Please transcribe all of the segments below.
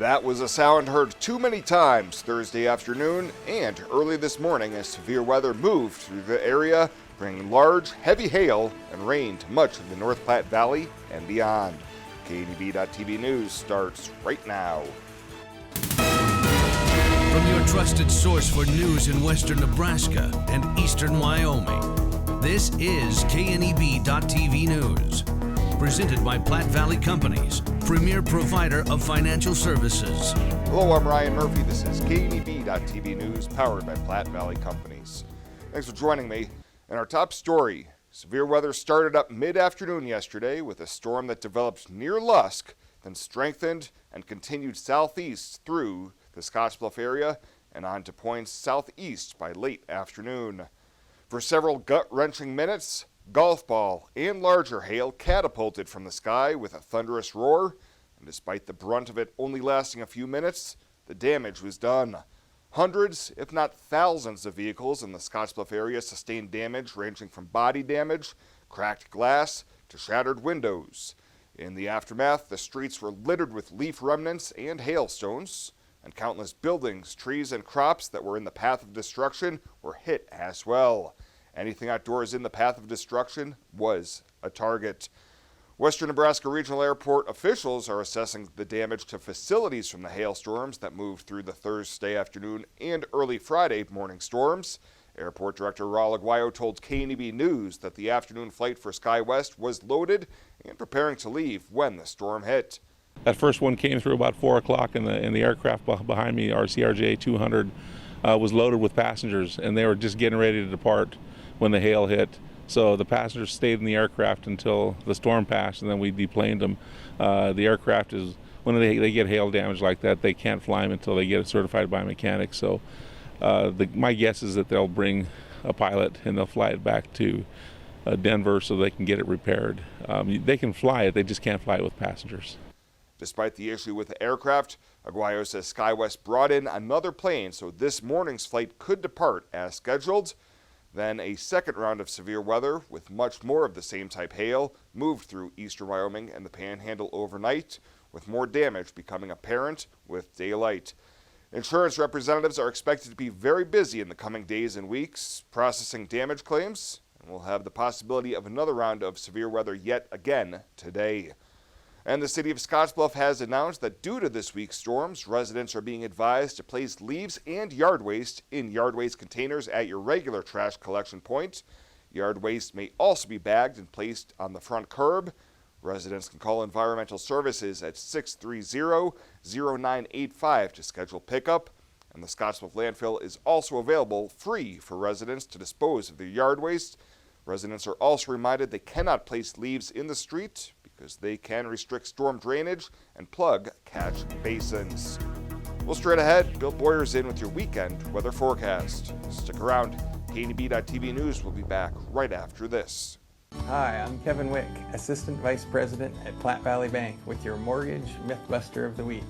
That was a sound heard too many times Thursday afternoon and early this morning as severe weather moved through the area, bringing large, heavy hail and rain to much of the North Platte Valley and beyond. KNEB.TV News starts right now. From your trusted source for news in western Nebraska and eastern Wyoming, this is KNEB.TV News. Presented by Platte Valley Companies, premier provider of financial services. Hello, I'm Ryan Murphy. This is KNEB.TV News, powered by Platte Valley Companies. Thanks for joining me. In our top story, severe weather started up mid-afternoon yesterday with a storm that developed near Lusk, then strengthened and continued southeast through the Scottsbluff area and on to points southeast by late afternoon. For several gut-wrenching minutes, golf ball and larger hail catapulted from the sky with a thunderous roar, and despite the brunt of it only lasting a few minutes, the damage was done. Hundreds, if not thousands, of vehicles in the Scottsbluff area sustained damage ranging from body damage, cracked glass, to shattered windows. In the aftermath, the streets were littered with leaf remnants and hailstones, and countless buildings, trees, and crops that were in the path of destruction were hit as well. Anything outdoors in the path of destruction was a target. Western Nebraska Regional Airport officials are assessing the damage to facilities from the hailstorms that moved through the Thursday afternoon and early Friday morning storms. Airport Director Raul Aguayo told KNEB News that the afternoon flight for SkyWest was loaded and preparing to leave when the storm hit. That first one came through about 4 o'clock, and the aircraft behind me, our CRJ 200, was loaded with passengers, and they were just getting ready to depart when the hail hit. So the passengers stayed in the aircraft until the storm passed, and then we deplaned them. The aircraft is, when they get hail damage like that, they can't fly them until they get it certified by mechanics. So my guess is that they'll bring a pilot and they'll fly it back to Denver so they can get it repaired. They can fly it, they just can't fly it with passengers. Despite the issue with the aircraft, Aguayo says SkyWest brought in another plane so this morning's flight could depart as scheduled. Then a second round of severe weather with much more of the same type hail moved through eastern Wyoming and the Panhandle overnight, with more damage becoming apparent with daylight. Insurance representatives are expected to be very busy in the coming days and weeks processing damage claims, and we'll have the possibility of another round of severe weather yet again today. And the city of Scottsbluff has announced that due to this week's storms, residents are being advised to place leaves and yard waste in yard waste containers at your regular trash collection point. Yard waste may also be bagged and placed on the front curb. Residents can call Environmental Services at 630-0985 to schedule pickup. And the Scottsbluff landfill is also available free for residents to dispose of their yard waste. Residents are also reminded they cannot place leaves in the street because they can restrict storm drainage and plug catch basins. Well, straight ahead, Bill Boyer's in with your weekend weather forecast. Stick around. KNEB.TV News will be back right after this. Hi, I'm Kevin Wick, Assistant Vice President at Platte Valley Bank with your Mortgage Mythbuster of the Week.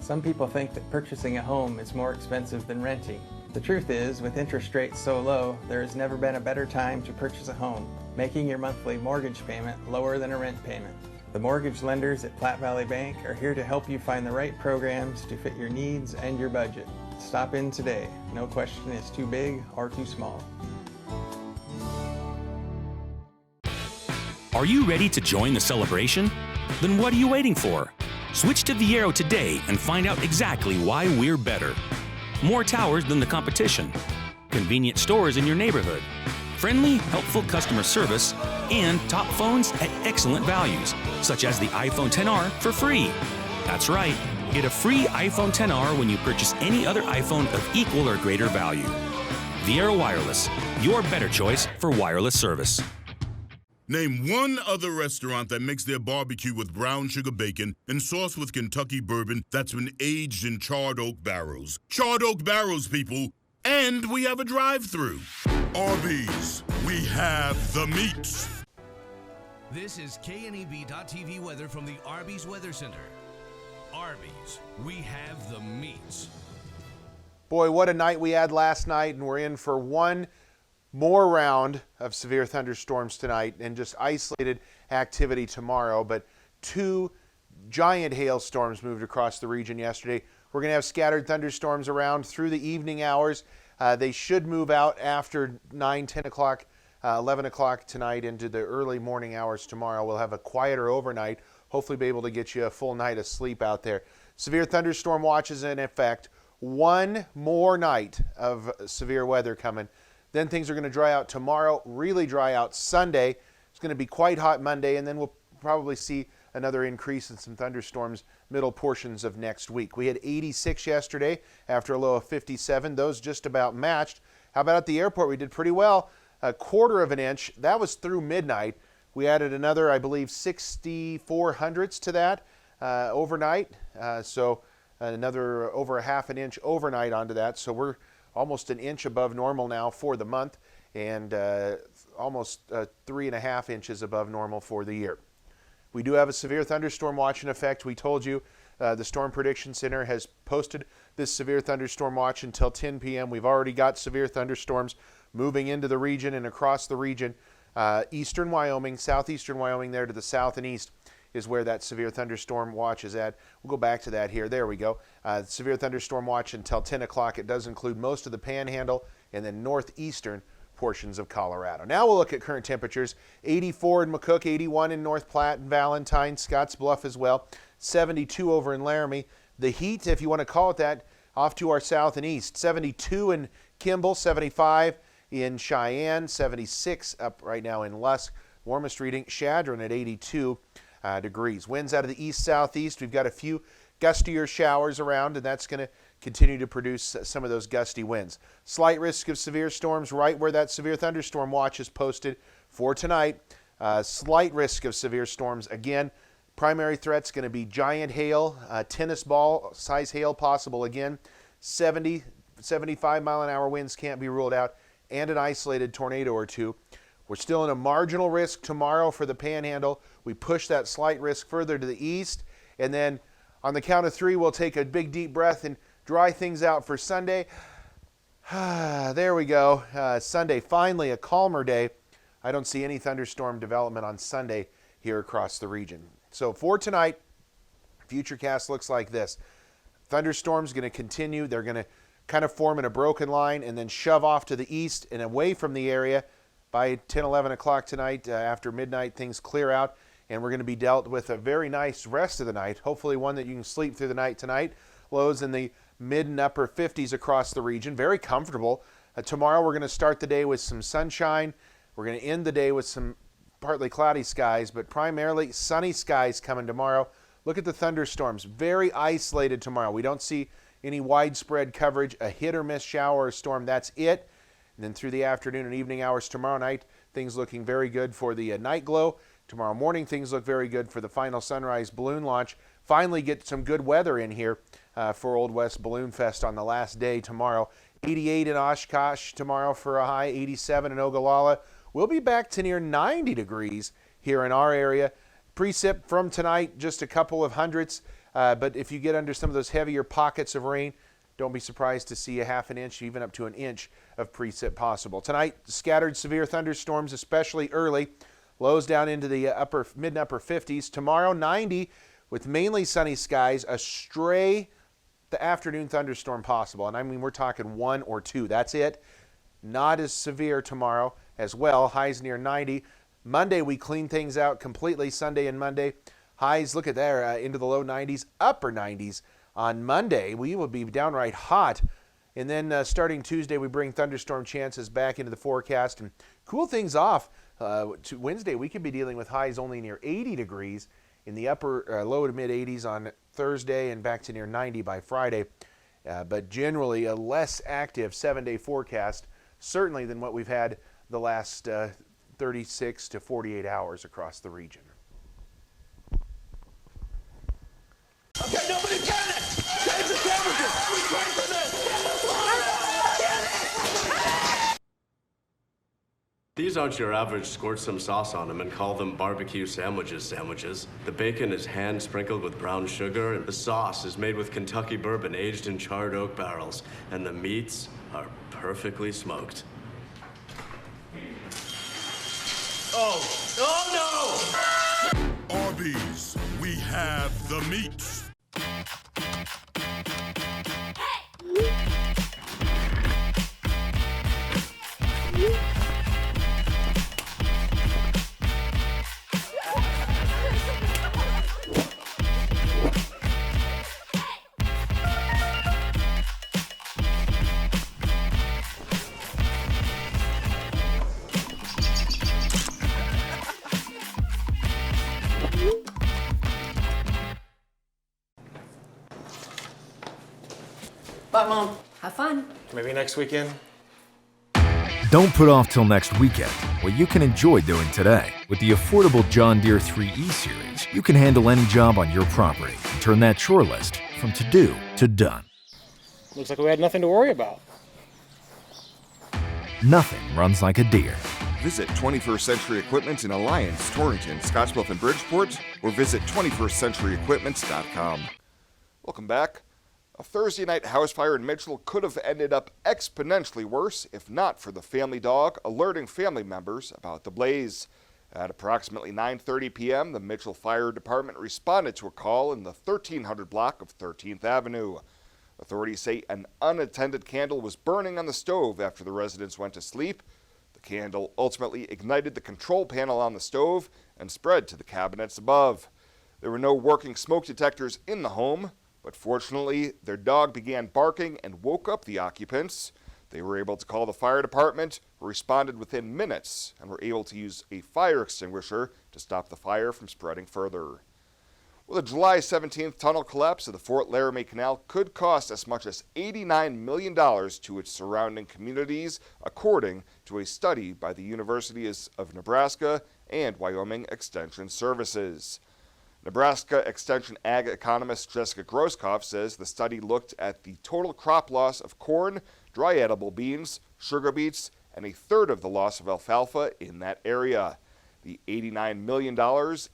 Some people think that purchasing a home is more expensive than renting. The truth is, with interest rates so low, there has never been a better time to purchase a home, making your monthly mortgage payment lower than a rent payment. The mortgage lenders at Platte Valley Bank are here to help you find the right programs to fit your needs and your budget. Stop in today. No question is too big or too small. Are you ready to join the celebration? Then what are you waiting for? Switch to Viero today and find out exactly why we're better. More towers than the competition, convenient stores in your neighborhood, friendly, helpful customer service, and top phones at excellent values, such as the iPhone XR for free. That's right, get a free iPhone XR when you purchase any other iPhone of equal or greater value. Viero Wireless, your better choice for wireless service. Name one other restaurant that makes their barbecue with brown sugar bacon and sauce with Kentucky bourbon that's been aged in charred oak barrels. Charred oak barrels, people. And we have a drive-thru. Arby's, we have the meats. This is KNEB.TV weather from the Arby's Weather Center. Arby's, we have the meats. Boy, what a night we had last night, and we're in for one more round of severe thunderstorms tonight and just isolated activity tomorrow, but two giant hailstorms moved across the region yesterday. We're going to have scattered thunderstorms around through the evening hours. They should move out after 9, 10 o'clock, 11 o'clock tonight into the early morning hours tomorrow. We'll have a quieter overnight, hopefully be able to get you a full night of sleep out there. Severe thunderstorm watches in effect. One more night of severe weather coming. Then things are going to dry out tomorrow, really dry out Sunday. It's going to be quite hot Monday, and then we'll probably see another increase in some thunderstorms middle portions of next week. We had 86 yesterday after a low of 57. Those just about matched. How about at the airport? We did pretty well. A quarter of an inch. That was through midnight. We added another, I believe, 64 hundredths to that overnight. So another over a half an inch overnight onto that. So we're almost an inch above normal now for the month, and almost 3.5 inches above normal for the year. We do have a severe thunderstorm watch in effect. We told you the Storm Prediction Center has posted this severe thunderstorm watch until 10 p.m. We've already got severe thunderstorms moving into the region and across the region. Eastern Wyoming, southeastern Wyoming there to the south and east is where that severe thunderstorm watch is at. We'll go back to that here. There we go. Severe thunderstorm watch until 10 o'clock. It does include most of the Panhandle and then northeastern portions of Colorado. Now we'll look at current temperatures. 84 in McCook, 81 in North Platte and Valentine, Scotts Bluff as well. 72 over in Laramie. The heat, if you want to call it that, off to our south and east. 72 in Kimball, 75 in Cheyenne, 76 up right now in Lusk. Warmest reading, Chadron at 82 degrees. Winds out of the east-southeast. We've got a few gustier showers around, and that's going to continue to produce some of those gusty winds. Slight risk of severe storms right where that severe thunderstorm watch is posted for tonight. Slight risk of severe storms. Again, primary threat's going to be giant hail, tennis ball size hail possible again. 70, 75 mile an hour winds can't be ruled out, and an isolated tornado or two. We're still in a marginal risk tomorrow for the Panhandle. We push that slight risk further to the east, and then on the count of 3, we'll take a big deep breath and dry things out for Sunday. There we go. Sunday, finally a calmer day. I don't see any thunderstorm development on Sunday here across the region. So for tonight, Futurecast looks like this. Thunderstorms going to continue. They're going to kind of form in a broken line and then shove off to the east and away from the area. By 10, 11 o'clock tonight, after midnight, things clear out, and we're going to be dealt with a very nice rest of the night, hopefully one that you can sleep through the night tonight. Lows in the mid and upper 50s across the region, very comfortable. Tomorrow we're going to start the day with some sunshine. We're going to end the day with some partly cloudy skies, but primarily sunny skies coming tomorrow. Look at the thunderstorms, very isolated tomorrow. We don't see any widespread coverage, a hit or miss shower or storm, that's it. And then through the afternoon and evening hours tomorrow night, things looking very good for the night glow. Tomorrow morning, things look very good for the final sunrise balloon launch. Finally get some good weather in here for Old West Balloon Fest on the last day tomorrow. 88 in Oshkosh tomorrow for a high, 87 in Ogallala. We'll be back to near 90 degrees here in our area. Precip from tonight, just a couple of hundredths. But if you get under some of those heavier pockets of rain, don't be surprised to see a half an inch, even up to an inch of precip possible. Tonight, scattered severe thunderstorms, especially early. Lows down into the mid and upper 50s. Tomorrow, 90 with mainly sunny skies. A stray the afternoon thunderstorm possible. And I mean, we're talking 1 or 2. That's it. Not as severe tomorrow as well. Highs near 90. Monday, we clean things out completely. Sunday and Monday. Highs, look at there, into the low 90s, upper 90s. On Monday, we will be downright hot. And then starting Tuesday, we bring thunderstorm chances back into the forecast and cool things off. To Wednesday, we could be dealing with highs only near 80 degrees in the upper low to mid 80s on Thursday and back to near 90 by Friday. But generally a less active 7-day forecast, certainly than what we've had the last 36 to 48 hours across the region. Okay, nobody get it! Change the temperatures! We pray for this! These aren't your average squirt some sauce on them and call them barbecue sandwiches. The bacon is hand sprinkled with brown sugar, and the sauce is made with Kentucky bourbon aged in charred oak barrels, and the meats are perfectly smoked. Oh no! Arby's, we we have the meats. Bye, Mom. Have fun. Maybe next weekend. Don't put off till next weekend what you can enjoy doing today. With the affordable John Deere 3E series, you can handle any job on your property and turn that chore list from to-do to done. Looks like we had nothing to worry about. Nothing runs like a Deere. Visit 21st Century Equipment in Alliance, Torrington, Scottsbluff, and Bridgeport, or visit 21stcenturyequipment.com. Welcome back. A Thursday night house fire in Mitchell could have ended up exponentially worse if not for the family dog alerting family members about the blaze. At approximately 9:30 p.m., the Mitchell Fire Department responded to a call in the 1300 block of 13th Avenue. Authorities say an unattended candle was burning on the stove after the residents went to sleep. The candle ultimately ignited the control panel on the stove and spread to the cabinets above. There were no working smoke detectors in the home, but fortunately, their dog began barking and woke up the occupants. They were able to call the fire department, who responded within minutes, and were able to use a fire extinguisher to stop the fire from spreading further. Well, the July 17th tunnel collapse of the Fort Laramie Canal could cost as much as $89 million to its surrounding communities, according to a study by the Universities of Nebraska and Wyoming Extension Services. Nebraska Extension Ag economist Jessica Grosskopf says the study looked at the total crop loss of corn, dry edible beans, sugar beets, and a third of the loss of alfalfa in that area. The $89 million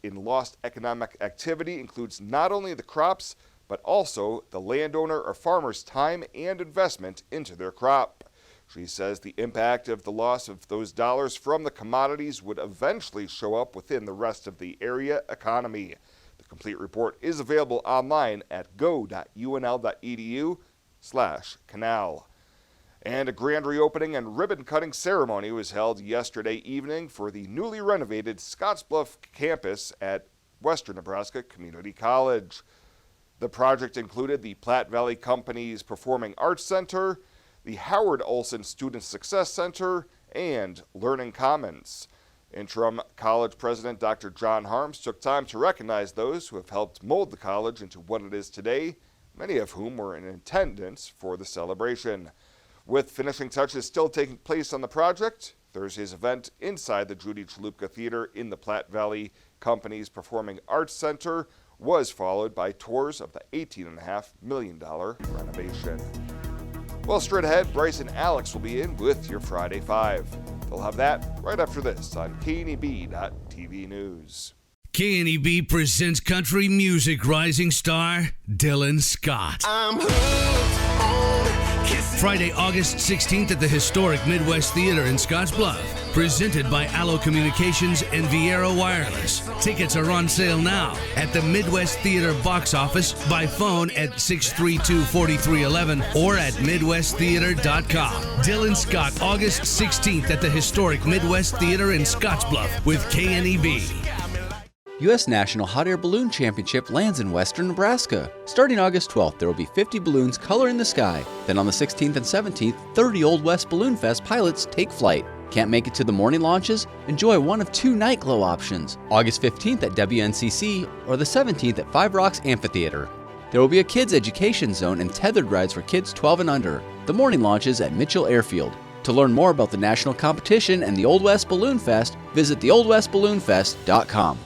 in lost economic activity includes not only the crops, but also the landowner or farmer's time and investment into their crop. She says the impact of the loss of those dollars from the commodities would eventually show up within the rest of the area economy. The complete report is available online at go.unl.edu/canal. And a grand reopening and ribbon-cutting ceremony was held yesterday evening for the newly renovated Scottsbluff campus at Western Nebraska Community College. The project included the Platte Valley Company's Performing Arts Center, the Howard Olson Student Success Center, and Learning Commons. Interim college president Dr. John Harms took time to recognize those who have helped mold the college into what it is today, many of whom were in attendance for the celebration. With finishing touches still taking place on the project, Thursday's event inside the Judy Chalupka Theater in the Platte Valley Company's Performing Arts Center was followed by tours of the $18.5 million renovation. Well, straight ahead, Bryce and Alex will be in with your Friday 5. They'll have that right after this on KNEB.TV News. KNEB presents country music rising star Dylan Scott. I'm hooked on kissing. Friday, August 16th at the historic Midwest Theater in Scottsbluff. Presented by Allo Communications and Viera Wireless. Tickets are on sale now at the Midwest Theater box office, by phone at 632-4311 or at MidwestTheater.com. Dylan Scott, August 16th at the historic Midwest Theater in Scottsbluff with KNEB. U.S. National Hot Air Balloon Championship lands in western Nebraska. Starting August 12th, there will be 50 balloons coloring the sky. Then on the 16th and 17th, 30 Old West Balloon Fest pilots take flight. Can't make it to the morning launches? Enjoy one of 2 night glow options. August 15th at WNCC or the 17th at Five Rocks Amphitheater. There will be a kids' education zone and tethered rides for kids 12 and under. The morning launches at Mitchell Airfield. To learn more about the national competition and the Old West Balloon Fest, visit theoldwestballoonfest.com.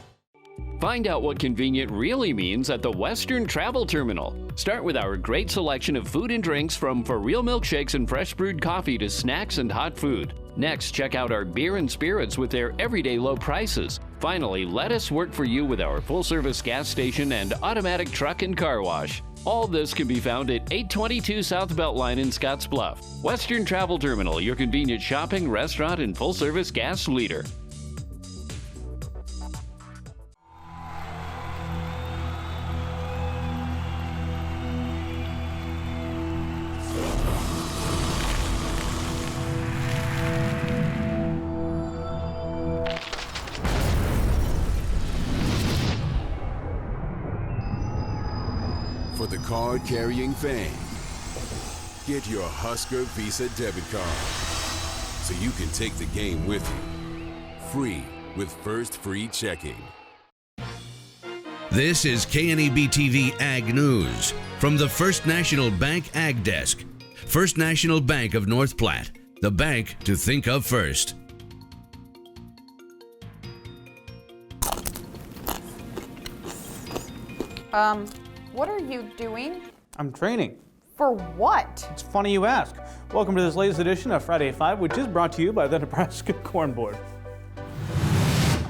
Find out what convenient really means at the Western Travel Terminal. Start with our great selection of food and drinks, from for real milkshakes and fresh brewed coffee to snacks and hot food. Next, check out our beer and spirits with their everyday low prices. Finally, let us work for you with our full-service gas station and automatic truck and car wash. All this can be found at 822 South Beltline in Scottsbluff. Western Travel Terminal, your convenient shopping, restaurant, and full-service gas leader. for the card-carrying fan. Get your Husker Visa debit card so you can take the game with you. Free with First Free Checking. This is KNEB TV Ag News from the First National Bank Ag Desk. First National Bank of North Platte, the bank to think of first. What are you doing? I'm training. For what? It's funny you ask. Welcome to this latest edition of Friday at 5, which is brought to you by the Nebraska Corn Board.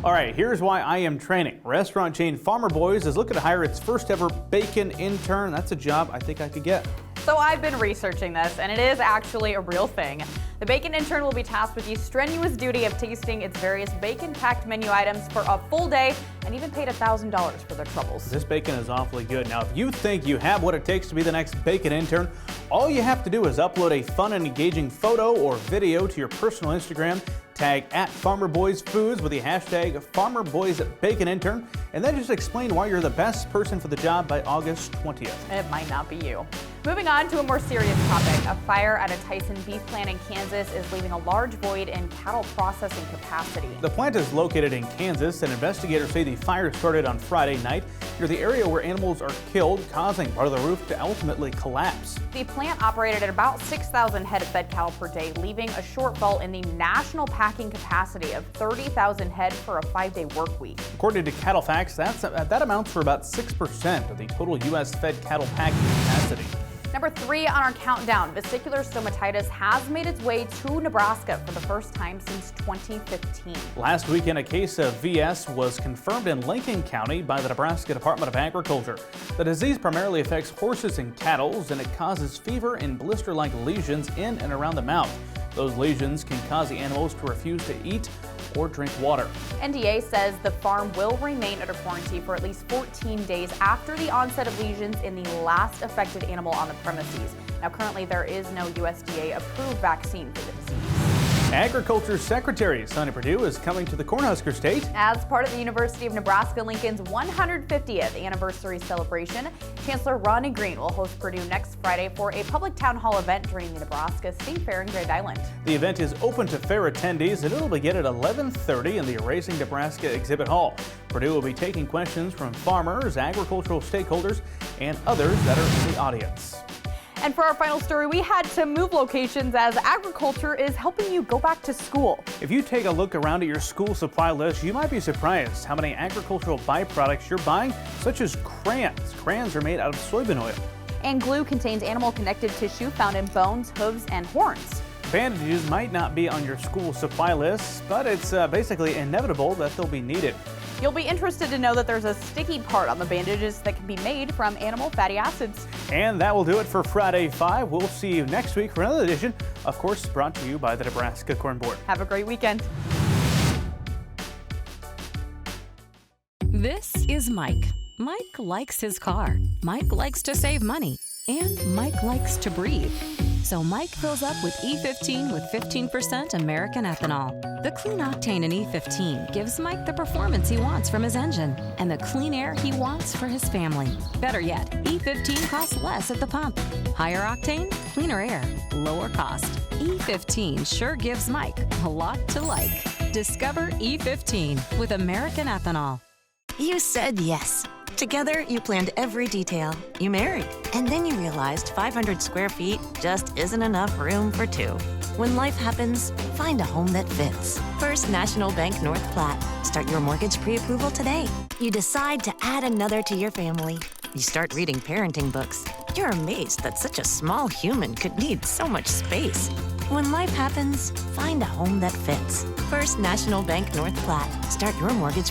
All right, here's why I am training. Restaurant chain Farmer Boys is looking to hire its first ever bacon intern. That's a job I think I could get. So I've been researching this, and it is actually a real thing. The bacon intern will be tasked with the strenuous duty of tasting its various bacon-packed menu items for a full day, and even paid $1,000 for their troubles. This bacon is awfully good. Now, if you think you have what it takes to be the next bacon intern, all you have to do is upload a fun and engaging photo or video to your personal Instagram, tag @FarmerBoysFoods with the hashtag FarmerBoysBaconIntern, and then just explain why you're the best person for the job by August 20th. It might not be you. Moving on to a more serious topic. A fire at a Tyson beef plant in Kansas is leaving a large void in cattle processing capacity. The plant is located in Kansas, and investigators say the fire started on Friday night near the area where animals are killed, causing part of the roof to ultimately collapse. The plant operated at about 6,000 head of fed cattle per day, leaving a shortfall in the national packing capacity of 30,000 head for a 5-day work week. According to Cattle Facts, that amounts for about 6% of the total U.S. fed cattle packing capacity. Number 3 on our countdown, vesicular stomatitis has made its way to Nebraska for the first time since 2015. Last weekend, a case of VS was confirmed in Lincoln County by the Nebraska Department of Agriculture. The disease primarily affects horses and cattle, and it causes fever and blister-like lesions in and around the mouth. Those lesions can cause the animals to refuse to eat or drink water. NDA says the farm will remain under quarantine for at least 14 days after the onset of lesions in the last affected animal on the premises. Now, currently there is no USDA-approved vaccine for the disease. Agriculture Secretary Sonny Perdue is coming to the Cornhusker State. As part of the University of Nebraska-Lincoln's 150th anniversary celebration, Chancellor Ronnie Green will host Perdue next Friday for a public town hall event during the Nebraska State Fair in Grand Island. The event is open to fair attendees, and it'll begin at 11:30 in the Erasing Nebraska Exhibit Hall. Perdue will be taking questions from farmers, agricultural stakeholders, and others that are in the audience. And for our final story, we had to move locations as agriculture is helping you go back to school. If you take a look around at your school supply list, you might be surprised how many agricultural byproducts you're buying, such as crayons. Crayons are made out of soybean oil. And glue contains animal connective tissue found in bones, hooves, and horns. Bandages might not be on your school supply list, but it's basically inevitable that they'll be needed. You'll be interested to know that there's a sticky part on the bandages that can be made from animal fatty acids. And that will do it for Friday 5. We'll see you next week for another edition, of course, brought to you by the Nebraska Corn Board. Have a great weekend. This is Mike. Mike likes his car. Mike likes to save money. And Mike likes to breathe. So Mike fills up with E15 with 15% American ethanol. The clean octane in E15 gives Mike the performance he wants from his engine and the clean air he wants for his family. Better yet, E15 costs less at the pump. Higher octane, cleaner air, lower cost. E15 sure gives Mike a lot to like. Discover E15 with American ethanol. You said yes. Together, you planned every detail. You married. And then you realized 500 square feet just isn't enough room for two. When life happens, find a home that fits. First National Bank North Platte. Start your mortgage pre-approval today. You decide to add another to your family. You start reading parenting books. You're amazed that such a small human could need so much space. When life happens, find a home that fits. First National Bank North Platte. Start your mortgage.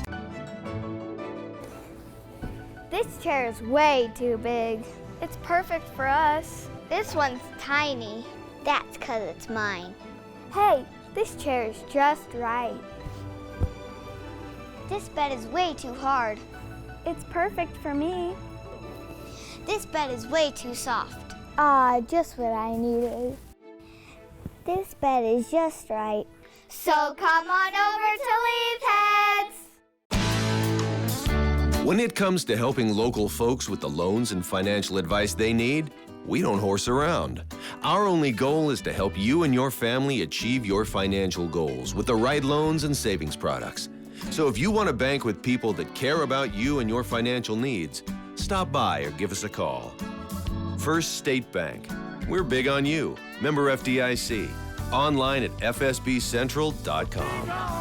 This chair is way too big. It's perfect for us. This one's tiny. That's 'cause it's mine. Hey, this chair is just right. This bed is way too hard. It's perfect for me. This bed is way too soft. Ah, just what I needed. This bed is just right. So come on over to Leave Heads. When it comes to helping local folks with the loans and financial advice they need, we don't horse around. Our only goal is to help you and your family achieve your financial goals with the right loans and savings products. So if you want to bank with people that care about you and your financial needs, stop by or give us a call. First State Bank. We're big on you. Member FDIC. Online at fsbcentral.com.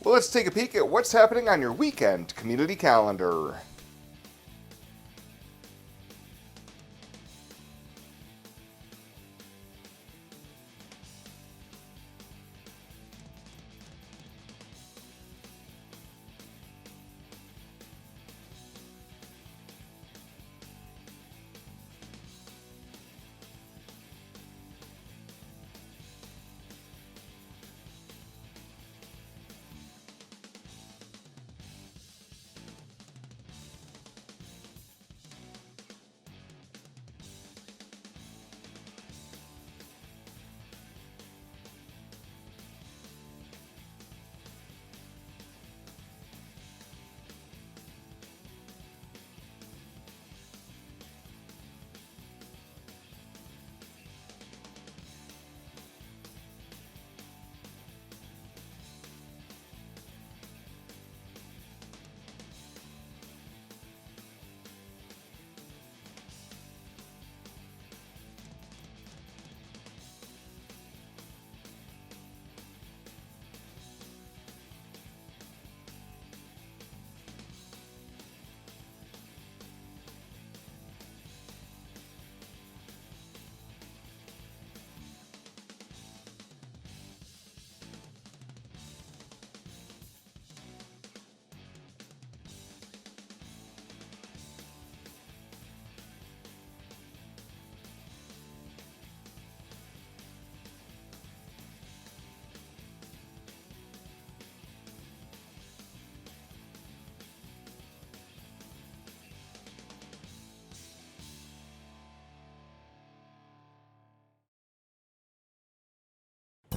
Well, let's take a peek at what's happening on your weekend community calendar.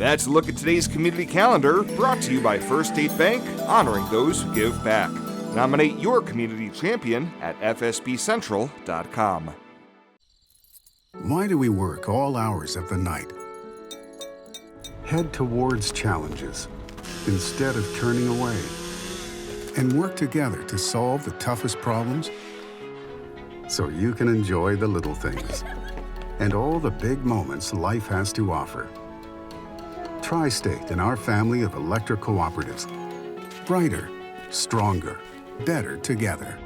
That's a look at today's community calendar, brought to you by First State Bank, honoring those who give back. Nominate your community champion at fsbcentral.com. Why do we work all hours of the night? Head towards challenges instead of turning away, and work together to solve the toughest problems so you can enjoy the little things and all the big moments life has to offer. Tri-State and our family of electric cooperatives. Brighter, stronger, better together.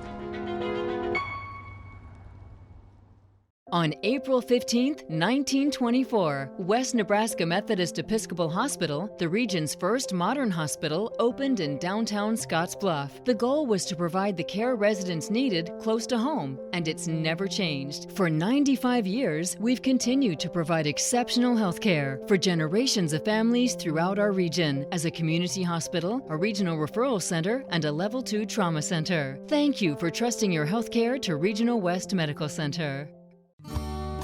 On April 15, 1924, West Nebraska Methodist Episcopal Hospital, the region's first modern hospital, opened in downtown Scottsbluff. The goal was to provide the care residents needed close to home, and it's never changed. For 95 years, we've continued to provide exceptional health care for generations of families throughout our region as a community hospital, a regional referral center, and a Level 2 trauma center. Thank you for trusting your health care to Regional West Medical Center.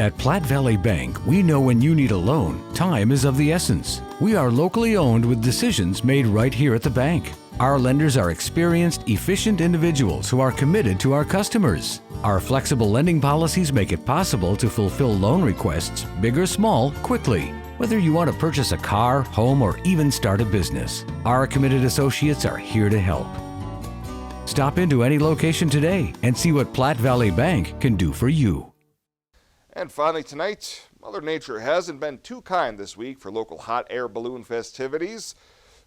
At Platte Valley Bank, we know when you need a loan, time is of the essence. We are locally owned with decisions made right here at the bank. Our lenders are experienced, efficient individuals who are committed to our customers. Our flexible lending policies make it possible to fulfill loan requests, big or small, quickly. Whether you want to purchase a car, home, or even start a business, our committed associates are here to help. Stop into any location today and see what Platte Valley Bank can do for you. And finally tonight, Mother Nature hasn't been too kind this week for local hot air balloon festivities.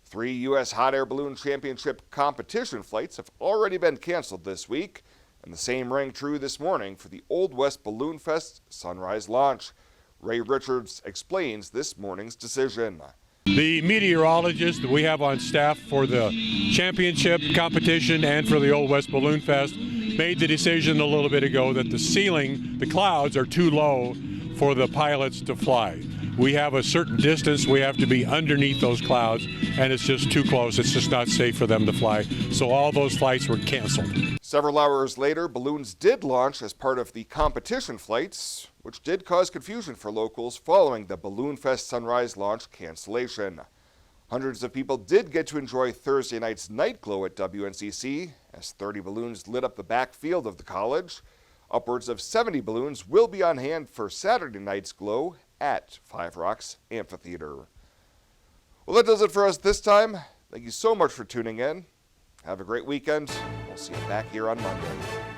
3 U.S. Hot Air Balloon Championship competition flights have already been canceled this week, and the same rang true this morning for the Old West Balloon Fest sunrise launch. Ray Richards explains this morning's decision. The meteorologist that we have on staff for the championship competition and for the Old West Balloon Fest made the decision a little bit ago that the ceiling, the clouds, are too low for the pilots to fly. We have a certain distance, we have to be underneath those clouds, and it's just too close. It's just not safe for them to fly. So all those flights were canceled. Several hours later, balloons did launch as part of the competition flights, which did cause confusion for locals following the Balloon Fest sunrise launch cancellation. Hundreds of people did get to enjoy Thursday night's night glow at WNCC as 30 balloons lit up the backfield of the college. Upwards of 70 balloons will be on hand for Saturday night's glow at Five Rocks Amphitheater. Well, that does it for us this time. Thank you so much for tuning in. Have a great weekend. We'll see you back here on Monday.